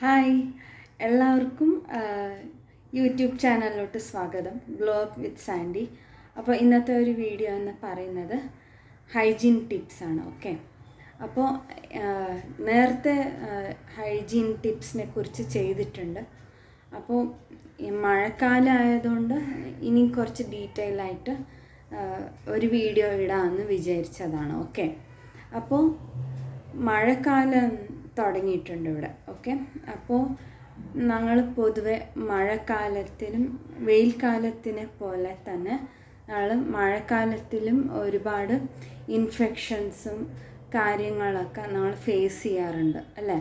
Hi, എല്ലാവർക്കും YouTube ചാനലിലോട്ട് സ്വാഗതം. Glow up with Sandy. അപ്പോൾ ഇന്നത്തെ ഒരു വീഡിയോ എന്ന് പറയുന്നത് ഹൈജീൻ ടിപ്സാണ്. ഓക്കെ, അപ്പോൾ നേരത്തെ ഹൈജീൻ ടിപ്സിനെ കുറിച്ച് ചെയ്തിട്ടുണ്ട്. അപ്പോൾ ഈ മഴക്കാലം ആയതുകൊണ്ട് ഇനി കുറച്ച് ഡീറ്റെയിൽ ആയിട്ട് ഒരു വീഡിയോ ഇടാമെന്ന് വിചാരിച്ചതാണ്. ഓക്കെ, അപ്പോൾ മഴക്കാലം തുടങ്ങിയിട്ടുണ്ട് ഇവിടെ. ഓക്കെ, അപ്പോൾ ഞങ്ങൾ പൊതുവെ മഴക്കാലത്തിനും വെയിൽക്കാലത്തിനെ പോലെ തന്നെ ഞങ്ങൾ മഴക്കാലത്തിലും ഒരുപാട് ഇൻഫെക്ഷൻസും കാര്യങ്ങളൊക്കെ നമ്മൾ ഫേസ് ചെയ്യാറുണ്ട് അല്ലേ.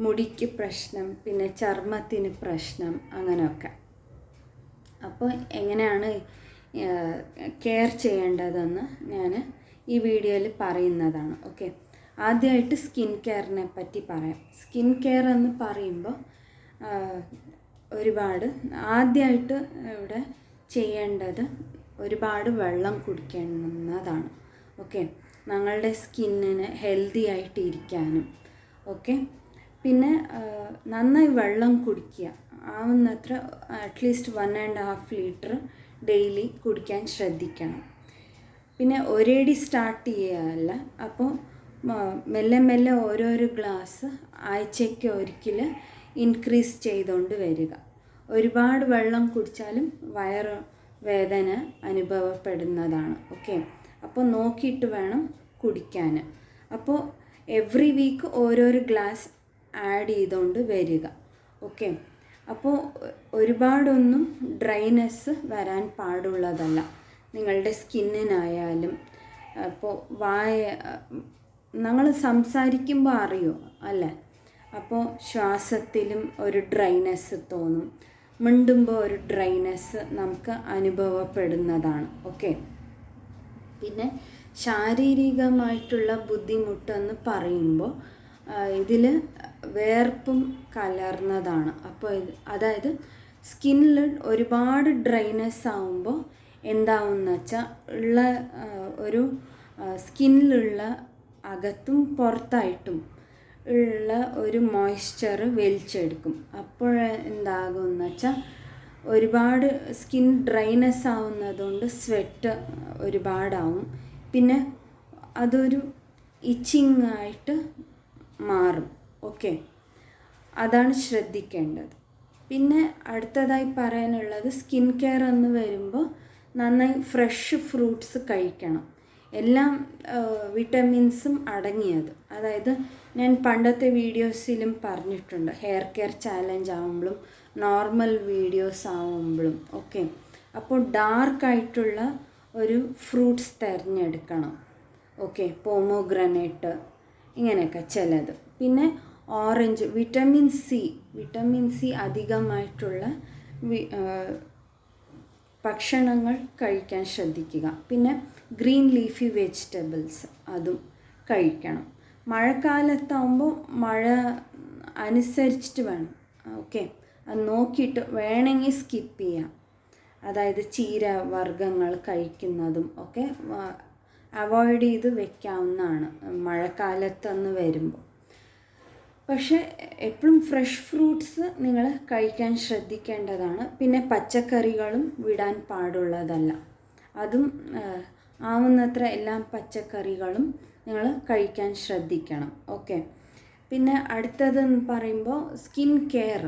മുടിക്ക് പ്രശ്നം, പിന്നെ ചർമ്മത്തിന് പ്രശ്നം, അങ്ങനെയൊക്കെ. അപ്പോൾ എങ്ങനെയാണ് കെയർ ചെയ്യേണ്ടതെന്ന് ഞാൻ ഈ വീഡിയോയിൽ പറയുന്നതാണ്. ഓക്കെ, ആദ്യമായിട്ട് സ്കിൻ കെയറിനെ പറ്റി പറയാം. സ്കിൻ കെയർ എന്ന് പറയുമ്പോൾ ആദ്യമായിട്ട് ഇവിടെ ചെയ്യേണ്ടത് ഒരുപാട് വെള്ളം കുടിക്കുന്നതാണ്. ഓക്കെ, ഞങ്ങളുടെ സ്കിന്നിന് ഹെൽത്തി ആയിട്ട് ഇരിക്കാനും. ഓക്കെ, പിന്നെ നന്നായി വെള്ളം കുടിക്കുക. ആവുന്നത്ര അറ്റ്ലീസ്റ്റ് 1.5 ലിറ്റർ ഡെയിലി കുടിക്കാൻ ശ്രദ്ധിക്കണം. പിന്നെ ഒരേടി സ്റ്റാർട്ട് ചെയ്യുകയല്ല, അപ്പോൾ മെല്ലെ മെല്ലെ ഓരോരോ ഗ്ലാസ് ആഴ്ചയ്ക്ക് ഒരിക്കൽ ഇൻക്രീസ് ചെയ്തുകൊണ്ട് വരിക. ഒരുപാട് വെള്ളം കുടിച്ചാലും വയറ് വേദന അനുഭവപ്പെടുന്നതാണ്. ഓക്കെ, അപ്പോൾ നോക്കിയിട്ട് വേണം കുടിക്കാൻ. അപ്പോൾ എവറി വീക്ക് ഓരോരോ ഗ്ലാസ് ആഡ് ചെയ്തുകൊണ്ട് വരിക. ഓക്കെ, അപ്പോൾ ഒരുപാടൊന്നും ഡ്രൈനെസ് വരാൻ പാടുള്ളതല്ല നിങ്ങളുടെ സ്കിന്നിനായാലും. അപ്പോൾ ഞങ്ങൾ സംസാരിക്കുമ്പോൾ അറിയോ അല്ലേ, അപ്പോൾ ശ്വാസത്തിലും ഒരു ഡ്രൈനെസ് തോന്നും, മിണ്ടുമ്പോൾ ഒരു ഡ്രൈനെസ് നമുക്ക് അനുഭവപ്പെടുന്നതാണ്. ഓക്കെ, പിന്നെ ശാരീരികമായിട്ടുള്ള ബുദ്ധിമുട്ടെന്ന് പറയുമ്പോൾ ഇതിൽ വേർപ്പും കലർന്നതാണ്. അപ്പോൾ അതായത് സ്കിന്നിൽ ഒരുപാട് ഡ്രൈനെസ് ആവുമ്പോൾ എന്താവുമെന്ന് വെച്ചാൽ ഒരു സ്കിന്നിലുള്ള അകത്തും പുറത്തായിട്ടും ഉള്ള ഒരു മോയ്സ്ചർ വലിച്ചെടുക്കും. എന്താകുമെന്ന് വെച്ചാൽ ഒരുപാട് സ്കിൻ ഡ്രൈനെസ് ആവുന്നതുകൊണ്ട് സ്വെറ്റ് ഒരുപാടാവും, പിന്നെ അതൊരു ഇച്ചിങ് ആയിട്ട് മാറും. ഓക്കെ, അതാണ് ശ്രദ്ധിക്കേണ്ടത്. പിന്നെ അടുത്തതായി പറയാനുള്ളത് സ്കിൻ കെയർ എന്ന് വരുമ്പോൾ നന്നായി ഫ്രഷ് ഫ്രൂട്ട്സ് കഴിക്കണം. എല്ലാം വിറ്റമിൻസും അടങ്ങിയത്. അതായത് ഞാൻ പണ്ടത്തെ വീഡിയോസിലും പറഞ്ഞിട്ടുണ്ട്, ഹെയർ കെയർ ചാലഞ്ച് ആവുമ്പോഴും നോർമൽ വീഡിയോസ് ആവുമ്പോഴും. ഓക്കെ, അപ്പോൾ ഡാർക്കായിട്ടുള്ള ഒരു ഫ്രൂട്ട്സ് തിരഞ്ഞെടുക്കണം. ഓക്കെ, പോമോഗ്രാനേറ്റ്, ഇങ്ങനെയൊക്കെ ചിലത്. പിന്നെ ഓറഞ്ച്, വിറ്റമിൻ സി അധികമായിട്ടുള്ള ഭക്ഷണങ്ങൾ കഴിക്കാൻ ശ്രദ്ധിക്കുക. പിന്നെ ഗ്രീൻ ലീഫി വെജിറ്റബിൾസ് അതും കഴിക്കണം. മഴക്കാലത്താവുമ്പോൾ മഴ അനുസരിച്ചിട്ട് വേണം. ഓക്കെ, അത് നോക്കിയിട്ട് വേണമെങ്കിൽ സ്കിപ്പ് ചെയ്യാം. അതായത് ചീര വർഗ്ഗങ്ങൾ കഴിക്കുന്നതും ഒക്കെ അവോയ്ഡ് ചെയ്ത് വെക്കാവുന്നതാണ് മഴക്കാലത്തെന്ന് വരുമ്പോൾ. പക്ഷേ എപ്പോഴും ഫ്രഷ് ഫ്രൂട്ട്സ് നിങ്ങൾ കഴിക്കാൻ ശ്രദ്ധിക്കേണ്ടതാണ്. പിന്നെ പച്ചക്കറികളും വിടാൻ പാടുള്ളതല്ല. അതും ആവുന്നത്ര എല്ലാ പച്ചക്കറികളും നിങ്ങൾ കഴിക്കാൻ ശ്രദ്ധിക്കണം. ഓക്കെ, പിന്നെ അടുത്തതെന്ന് പറയുമ്പോൾ സ്കിൻ കെയർ.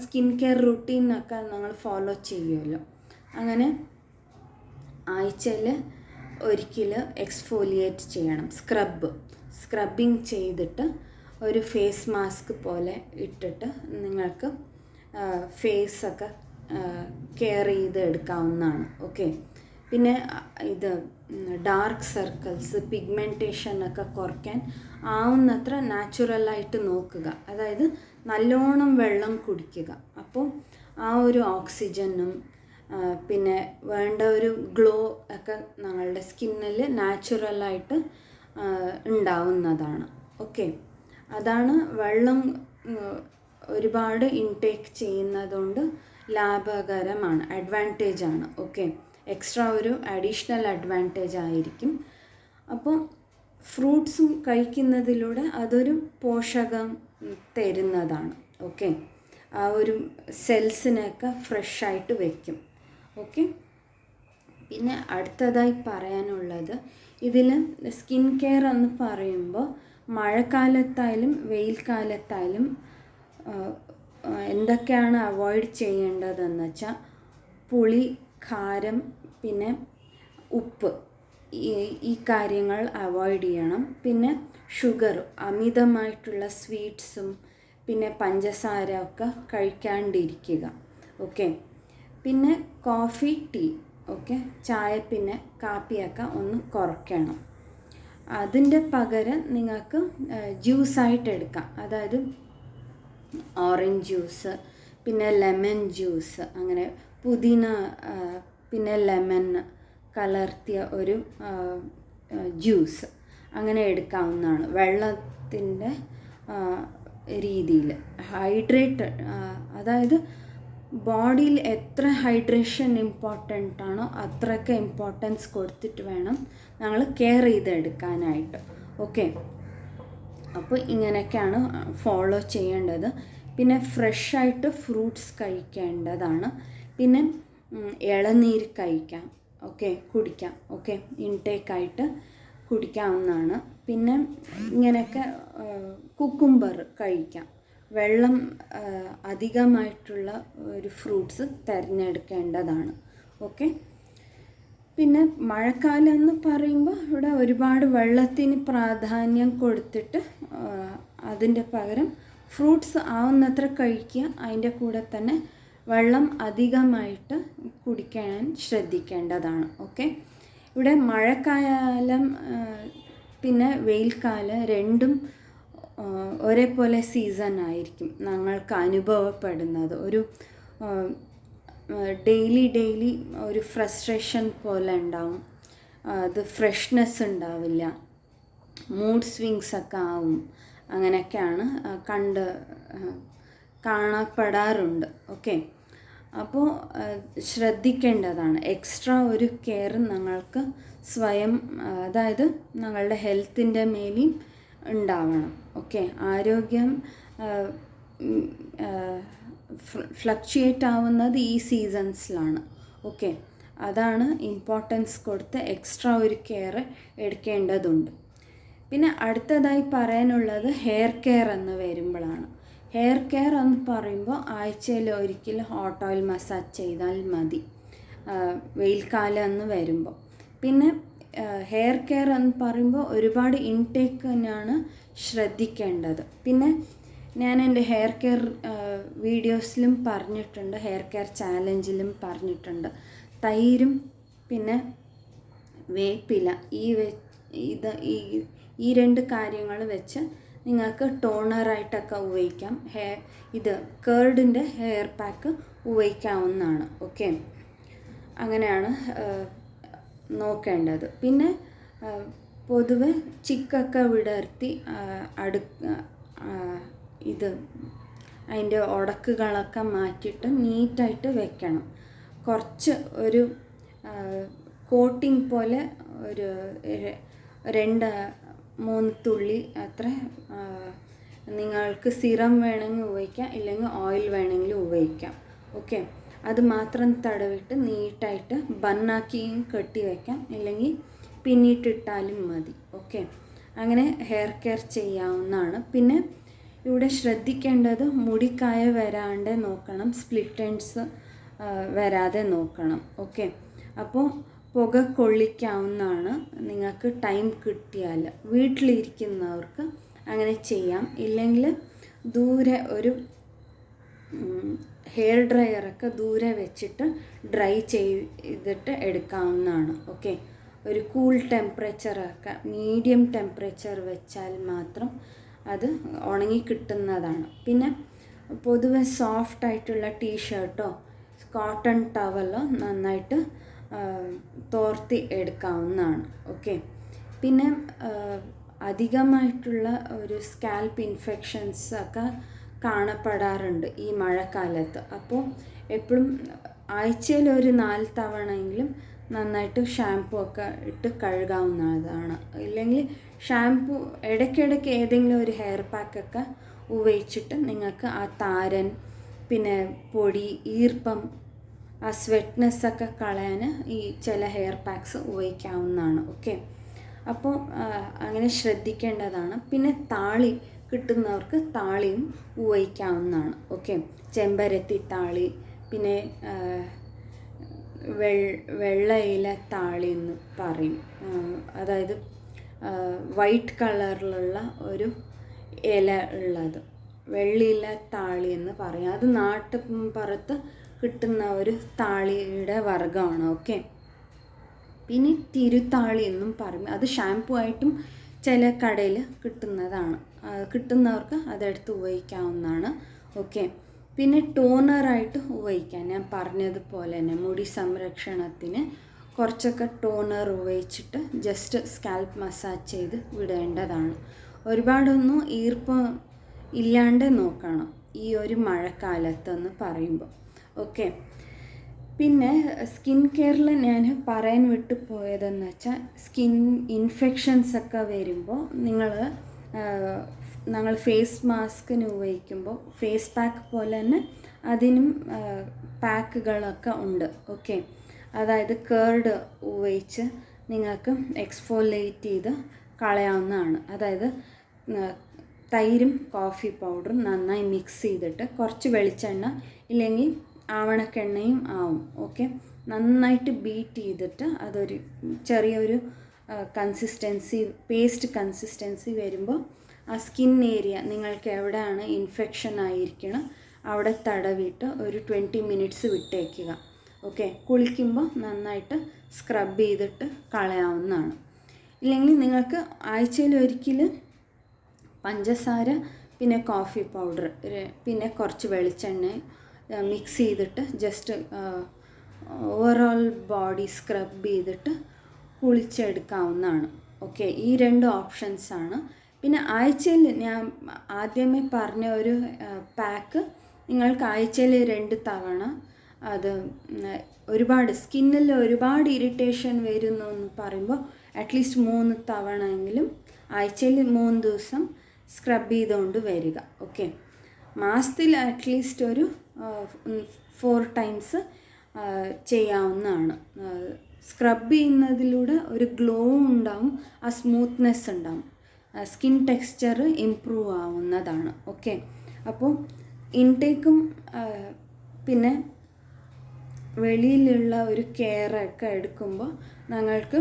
സ്കിൻ കെയർ റുട്ടീനൊക്കെ ഞങ്ങൾ ഫോളോ ചെയ്യുമല്ലോ. അങ്ങനെ ആഴ്ചയിൽ ഒരിക്കൽ എക്സ്ഫോലിയേറ്റ് ചെയ്യണം. സ്ക്രബിങ് ചെയ്തിട്ട് ഒരു ഫേസ് മാസ്ക് പോലെ ഇട്ടിട്ട് നിങ്ങൾക്ക് ഫേസൊക്കെ കെയർ ചെയ്ത് എടുക്കാവുന്നതാണ്. ഓക്കെ, പിന്നെ ഇത് ഡാർക്ക് സർക്കിൾസ്, പിഗ്മെൻറ്റേഷനൊക്കെ കുറയ്ക്കാൻ ആവുന്നത്ര നാച്ചുറലായിട്ട് നോക്കുക. അതായത് നല്ലോണം വെള്ളം കുടിക്കുക. അപ്പോൾ ആ ഒരു ഓക്സിജനും പിന്നെ വേണ്ട ഒരു ഗ്ലോ ഒക്കെ ഞങ്ങളുടെ സ്കിന്നിൽ നാച്ചുറലായിട്ട് ഉണ്ടാവുന്നതാണ്. ഓക്കെ, അതാണ് വെള്ളം ഒരുപാട് ഇൻടേക്ക് ചെയ്യുന്നതുകൊണ്ട് ലാഭകരമാണ്, അഡ്വാൻറ്റേജാണ്. ഓക്കെ, എക്സ്ട്രാ ഒരു അഡീഷണൽ അഡ്വാൻറ്റേജ് ആയിരിക്കും. അപ്പോൾ ഫ്രൂട്ട്സും കഴിക്കുന്നതിലൂടെ അതൊരു പോഷകം തരുന്നതാണ്. ഓക്കെ. ആ ഒരു സെൽസിനെയൊക്കെ ഫ്രഷായിട്ട് വെക്കും. ഓക്കെ. പിന്നെ അടുത്തതായി പറയാനുള്ളത്, ഇതിൽ സ്കിൻ കെയർ എന്ന് പറയുമ്പോൾ മഴക്കാലത്തായാലും വെയിൽ കാലത്തായാലും എന്തൊക്കെയാണ് അവോയ്ഡ് ചെയ്യേണ്ടതെന്ന് വെച്ചാൽ പുളി, കാരം, പിന്നെ ഉപ്പ്, ഈ കാര്യങ്ങൾ അവോയ്ഡ് ചെയ്യണം. പിന്നെ ഷുഗർ, അമിതമായിട്ടുള്ള സ്വീറ്റ്സും പിന്നെ പഞ്ചസാര ഒക്കെ കഴിക്കാണ്ടിരിക്കുക. ഓക്കെ. പിന്നെ കോഫി, ടീ, ഓക്കെ, ചായ പിന്നെ കാപ്പിയൊക്കെ ഒന്ന് കുറയ്ക്കണം. അതിൻ്റെ പകരം നിങ്ങൾക്ക് ജ്യൂസായിട്ട് എടുക്കാം. അതായത് ഓറഞ്ച് ജ്യൂസ്, പിന്നെ ലെമൺ ജ്യൂസ്, അങ്ങനെ പുതിന പിന്നെ ലെമൺ കലർത്തിയ ഒരു ജ്യൂസ് അങ്ങനെ എടുക്കാവുന്നതാണ്. വെള്ളത്തിൻ്റെ രീതിയിൽ ഹൈഡ്രേറ്റ്, അതായത് ബോഡിയിൽ എത്ര ഹൈഡ്രേഷൻ ഇമ്പോർട്ടൻ്റ് ആണോ അത്രയ്ക്ക് ഇമ്പോർട്ടൻസ് കൊടുത്തിട്ട് വേണം ഞങ്ങൾ കെയർ ചെയ്തെടുക്കാനായിട്ട്. ഓക്കെ. അപ്പോൾ ഇങ്ങനെയൊക്കെയാണ് ഫോളോ ചെയ്യേണ്ടത്. പിന്നെ ഫ്രഷായിട്ട് ഫ്രൂട്ട്സ് കഴിക്കേണ്ടതാണ്. പിന്നെ ഇളനീര് കഴിക്കാം, ഓക്കെ, കുടിക്കാം. ഓക്കെ, ഇൻടേക്കായിട്ട് കുടിക്കാവുന്നതാണ്. പിന്നെ ഇങ്ങനെയൊക്കെ കുക്കുംബർ കഴിക്കാം. വെള്ളം അധികമായിട്ടുള്ള ഒരു ഫ്രൂട്ട്സ് തിരഞ്ഞെടുക്കേണ്ടതാണ്. ഓക്കെ. പിന്നെ മഴക്കാലം എന്ന് പറയുമ്പോൾ ഇവിടെ ഒരുപാട് വെള്ളത്തിന് പ്രാധാന്യം കൊടുത്തിട്ട് അതിൻ്റെ പകരം ഫ്രൂട്ട്സ് ആവുന്നത്ര കഴിക്കുക. അതിൻ്റെ കൂടെ തന്നെ വെള്ളം അധികമായിട്ട് കുടിക്കാൻ ശ്രദ്ധിക്കേണ്ടതാണ്. ഓക്കെ. ഇവിടെ മഴക്കാലം പിന്നെ വെയിൽക്കാലം രണ്ടും ഒരേപോലെ സീസൺ ആയിരിക്കും ഞങ്ങൾക്ക് അനുഭവപ്പെടുന്നത്. ഒരു ഡെയിലി ഒരു ഫ്രസ്ട്രേഷൻ പോലെ ഉണ്ടാവും. അത് ഫ്രഷ്നെസ് ഉണ്ടാവില്ല, മൂഡ് സ്വിങ്സൊക്കെ ആവും. അങ്ങനെയൊക്കെയാണ് കാണപ്പെടാറുണ്ട്. ഓക്കെ. അപ്പോൾ ശ്രദ്ധിക്കേണ്ടതാണ്. എക്സ്ട്രാ ഒരു കെയർ ഞങ്ങൾക്ക് സ്വയം, അതായത് ഞങ്ങളുടെ ഹെൽത്തിൻ്റെ മേലും ഉണ്ടാവണം. ഓക്കെ. ആരോഗ്യം ഫ്ലക്ച്വേറ്റ് ആവുന്നത് ഈ സീസൺസിലാണ്. ഓക്കെ. അതാണ് ഇമ്പോർട്ടൻസ് കൊടുത്ത് എക്സ്ട്രാ ഒരു കെയർ എടുക്കേണ്ടതുണ്ട്. പിന്നെ അടുത്തതായി പറയാനുള്ളത് ഹെയർ കെയർ എന്ന് വരുമ്പോഴാണ്. ഹെയർ കെയർ എന്ന് പറയുമ്പോൾ ആഴ്ചയിൽ ഒരിക്കൽ ഹോട്ട് ഓയിൽ മസാജ് ചെയ്താൽ മതി വെയിൽക്കാലം എന്ന് വരുമ്പോൾ. പിന്നെ ഹെയർ കെയർ എന്ന് പറയുമ്പോൾ ഒരുപാട് ഇൻടേക്ക് തന്നെയാണ് ശ്രദ്ധിക്കേണ്ടത്. പിന്നെ ഞാൻ എൻ്റെ ഹെയർ കെയർ വീഡിയോസിലും പറഞ്ഞിട്ടുണ്ട്, ഹെയർ കെയർ ചാലഞ്ചിലും പറഞ്ഞിട്ടുണ്ട്. തൈരും പിന്നെ വേപ്പില, ഈ രണ്ട് കാര്യങ്ങൾ വെച്ച് നിങ്ങൾക്ക് ടോണറായിട്ടൊക്കെ ഉപയോഗിക്കാം. കേർഡിൻ്റെ ഹെയർ പാക്ക് ഉപയോഗിക്കാവുന്നതാണ്. ഓക്കെ. അങ്ങനെയാണ് നോക്കേണ്ടത്. പിന്നെ പൊതുവെ ചിക്കൊക്കെ വിടർത്തി അതിൻ്റെ ഉടക്കുകളൊക്കെ മാറ്റിയിട്ട് നീറ്റായിട്ട് വെക്കണം. കുറച്ച് ഒരു കോട്ടിംഗ് പോലെ ഒരു 2-3 തുള്ളി അത്ര നിങ്ങൾക്ക് സിറം വേണമെങ്കിൽ ഉപയോഗിക്കാം, ഇല്ലെങ്കിൽ ഓയിൽ വേണമെങ്കിൽ ഉപയോഗിക്കാം. ഓക്കെ. അത് മാത്രം തടവിട്ട് നീറ്റായിട്ട് ബണ്ണാക്കിയും കെട്ടി വയ്ക്കാം, ഇല്ലെങ്കിൽ പിന്നിട്ടിട്ടാലും മതി. ഓക്കെ. അങ്ങനെ ഹെയർ കെയർ ചെയ്യാവുന്നതാണ്. പിന്നെ ഇവിടെ ശ്രദ്ധിക്കേണ്ടത് മുടിക്കായ വരാണ്ട് നോക്കണം, സ്പ്ലിറ്റ് എൻഡ്സ് വരാതെ നോക്കണം. ഓക്കെ. അപ്പോൾ പുക കൊള്ളിക്കാവുന്നതാണ്. നിങ്ങൾക്ക് ടൈം കിട്ടിയാൽ വീട്ടിലിരിക്കുന്നവർക്ക് അങ്ങനെ ചെയ്യാം. ഇല്ലെങ്കിൽ ദൂരെ ഒരു ഹെയർ ഡ്രയറൊക്കെ ദൂരെ വെച്ചിട്ട് ഡ്രൈ ചെയ്തിട്ട് എടുക്കാവുന്നതാണ്. ഓക്കെ. ഒരു കൂൾ ടെമ്പറേച്ചറൊക്കെ മീഡിയം ടെമ്പറേച്ചർ വെച്ചാൽ മാത്രം അത് ഉണങ്ങി കിട്ടുന്നതാണ്. പിന്നെ പൊതുവെ സോഫ്റ്റായിട്ടുള്ള ടീഷർട്ടോ കോട്ടൺ ടവലോ നന്നായിട്ട് തോർത്തി എടുക്കാവുന്നതാണ്. ഓക്കെ. പിന്നെ അധികമായിട്ടുള്ള ഒരു സ്കാൽപ്പ് ഇൻഫെക്ഷൻസ് ഒക്കെ കാണപ്പെടാറുണ്ട് ഈ മഴക്കാലത്ത്. അപ്പോൾ എപ്പോഴും ആഴ്ചയിൽ ഒരു 4 തവണയെങ്കിലും നന്നായിട്ട് ഷാംപൂ ഒക്കെ ഇട്ട് കഴുകാവുന്നതാണ്. ഇല്ലെങ്കിൽ ഷാംപൂ ഇടയ്ക്കിടയ്ക്ക് ഏതെങ്കിലും ഒരു ഹെയർ പാക്കൊക്കെ ഉപയോഗിച്ചിട്ട് നിങ്ങൾക്ക് ആ താരൻ, പിന്നെ പൊടി, ഈർപ്പം, ആ സ്വെറ്റ്നെസ്സൊക്കെ കളയാൻ ഈ ചില ഹെയർ പാക്സ് ഉപയോഗിക്കാവുന്നതാണ്. ഓക്കെ, അപ്പോൾ അങ്ങനെ ശ്രദ്ധിക്കേണ്ടതാണ്. പിന്നെ താളി കിട്ടുന്നവർക്ക് താളിയും ഉപയോഗിക്കാവുന്നതാണ്. ഓക്കെ, ചെമ്പരത്തി താളി, പിന്നെ വെള്ളയില താളി എന്ന് പറയും. അതായത് വൈറ്റ് കളറിലുള്ള ഒരു ഇല ഉള്ളത് വെള്ളിയില താളി എന്ന് പറയും. അത് നാട്ടുപുറത്ത് കിട്ടുന്ന ഒരു താളിയുടെ വർഗ്ഗമാണ്. ഓക്കെ, പിന്നെ തിരുത്താളി എന്നും പറയും. അത് ഷാംപൂ ആയിട്ടും ചില കടയിൽ കിട്ടുന്നതാണ്. കിട്ടുന്നവർക്ക് അതെടുത്ത് ഉപയോഗിക്കാവുന്നതാണ്. ഓക്കെ, പിന്നെ ടോണറായിട്ട് ഉപയോഗിക്കാം. ഞാൻ പറഞ്ഞതുപോലെ തന്നെ മുടി സംരക്ഷണത്തിന് കുറച്ചൊക്കെ ടോണർ ഉപയോഗിച്ചിട്ട് ജസ്റ്റ് സ്കാൽപ്പ് മസാജ് ചെയ്ത് വിടേണ്ടതാണ്. ഒരുപാടൊന്നും ഈർപ്പം ഇല്ലാണ്ട് നോക്കണം ഈ ഒരു മഴക്കാലത്തെന്ന് പറയുമ്പോൾ. ഓക്കെ, പിന്നെ സ്കിൻ കെയറിൽ ഞാൻ പറയാൻ വിട്ടു പോയതെന്ന് വെച്ചാൽ, സ്കിൻ ഇൻഫെക്ഷൻസൊക്കെ വരുമ്പോൾ ഞങ്ങൾ ഫേസ് മാസ്കിന് ഉപയോഗിക്കുമ്പോൾ ഫേസ് പാക്ക് പോലെ തന്നെ അതിനും പാക്കുകളൊക്കെ ഉണ്ട്. ഓക്കെ, അതായത് കേർഡ് ഉപയോഗിച്ച് നിങ്ങൾക്ക് എക്സ്ഫോലിയേറ്റ് ചെയ്ത് കളയാവുന്നതാണ്. അതായത് തൈരും കോഫി പൗഡറും നന്നായി മിക്സ് ചെയ്തിട്ട് കുറച്ച് വെളിച്ചെണ്ണ ഇല്ലെങ്കിൽ ആവണക്കെണ്ണയും ആവും. ഓക്കെ, നന്നായിട്ട് ബീറ്റ് ചെയ്തിട്ട് അതൊരു ചെറിയൊരു കൺസിസ്റ്റൻസി, പേസ്റ്റ് കൺസിസ്റ്റൻസി വരുമ്പോൾ ആ സ്കിൻ ഏരിയ നിങ്ങൾക്ക് എവിടെയാണ് ഇൻഫെക്ഷൻ ആയിരിക്കണം അവിടെ തടവിയിട്ട് ഒരു 20 മിനിറ്റ്സ് വിട്ടേക്കുക. ഓക്കെ, കുളിക്കുമ്പോൾ നന്നായിട്ട് സ്ക്രബ് ചെയ്തിട്ട് കളയാവുന്നതാണ്. ഇല്ലെങ്കിൽ നിങ്ങൾക്ക് ആഴ്ചയിൽ ഒരിക്കൽ പഞ്ചസാര, പിന്നെ കോഫി പൗഡർ, പിന്നെ കുറച്ച് വെളിച്ചെണ്ണ മിക്സ് ചെയ്തിട്ട് ജസ്റ്റ് ഓവറോൾ ബോഡി സ്ക്രബ് ചെയ്തിട്ട് കുളിച്ചെടുക്കാവുന്നതാണ്. ഓക്കെ, ഈ 2 ഓപ്ഷൻസാണ്. പിന്നെ ആഴ്ചയിൽ ഞാൻ ആദ്യമേ പറഞ്ഞ ഒരു പാക്ക് നിങ്ങൾക്ക് ആഴ്ചയിൽ 2 തവണ, അത് ഒരുപാട് സ്കിന്നിൽ ഒരുപാട് ഇറിറ്റേഷൻ വരുന്നു എന്ന് പറയുമ്പോൾ അറ്റ്ലീസ്റ്റ് 3 തവണ എങ്കിലും ആഴ്ചയിൽ 3 ദിവസം സ്ക്രബ് ചെയ്തുകൊണ്ട് വരിക. ഓക്കെ, മാസത്തിൽ അറ്റ്ലീസ്റ്റ് ഒരു 4 ടൈംസ് ചെയ്യാവുന്നതാണ്. സ്ക്രബ് ചെയ്യുന്നതിലൂടെ ഒരു ഗ്ലോ ഉണ്ടാവും, ആ സ്മൂത്ത്നെസ് ഉണ്ടാവും, സ്കിൻ ടെക്സ്ചർ ഇംപ്രൂവ് ആവുന്നതാണ്. ഓക്കെ, അപ്പോൾ ഇൻടേക്കും പിന്നെ വെളിയിലുള്ള ഒരു കെയറൊക്കെ എടുക്കുമ്പോൾ ഞങ്ങൾക്ക്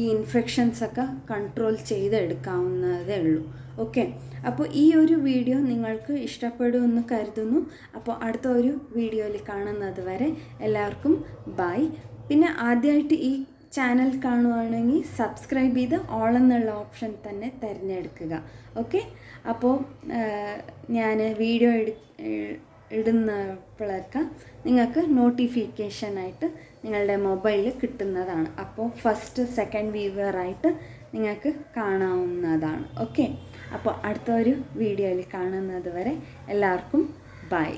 ഈ ഇൻഫെക്ഷൻസൊക്കെ കൺട്രോൾ ചെയ്തെടുക്കാവുന്നതേ ഉള്ളൂ. ഓക്കെ, അപ്പോൾ ഈ ഒരു വീഡിയോ നിങ്ങൾക്ക് ഇഷ്ടപ്പെടുമെന്ന് കരുതുന്നു. അപ്പോൾ അടുത്ത ഒരു വീഡിയോയിൽ കാണുന്നത് വരെ എല്ലാവർക്കും ബൈ. പിന്നെ ആദ്യമായിട്ട് ഈ ചാനൽ കാണുവാണെങ്കിൽ സബ്സ്ക്രൈബ് ചെയ്ത് ഓൾ എന്നുള്ള ഓപ്ഷൻ തന്നെ തിരഞ്ഞെടുക്കുക. ഓക്കെ, അപ്പോൾ ഞാൻ വീഡിയോ ഇടുന്നപ്പോഴൊക്കെ നിങ്ങൾക്ക് നോട്ടിഫിക്കേഷനായിട്ട് നിങ്ങളുടെ മൊബൈലിൽ കിട്ടുന്നതാണ്. അപ്പോൾ ഫസ്റ്റ്, സെക്കൻഡ് വ്യൂവറായിട്ട് നിങ്ങൾക്ക് കാണാവുന്നതാണ്. ഓക്കെ, അപ്പോൾ അടുത്ത ഒരു വീഡിയോയിൽ കാണുന്നത് വരെ എല്ലാവർക്കും ബൈ.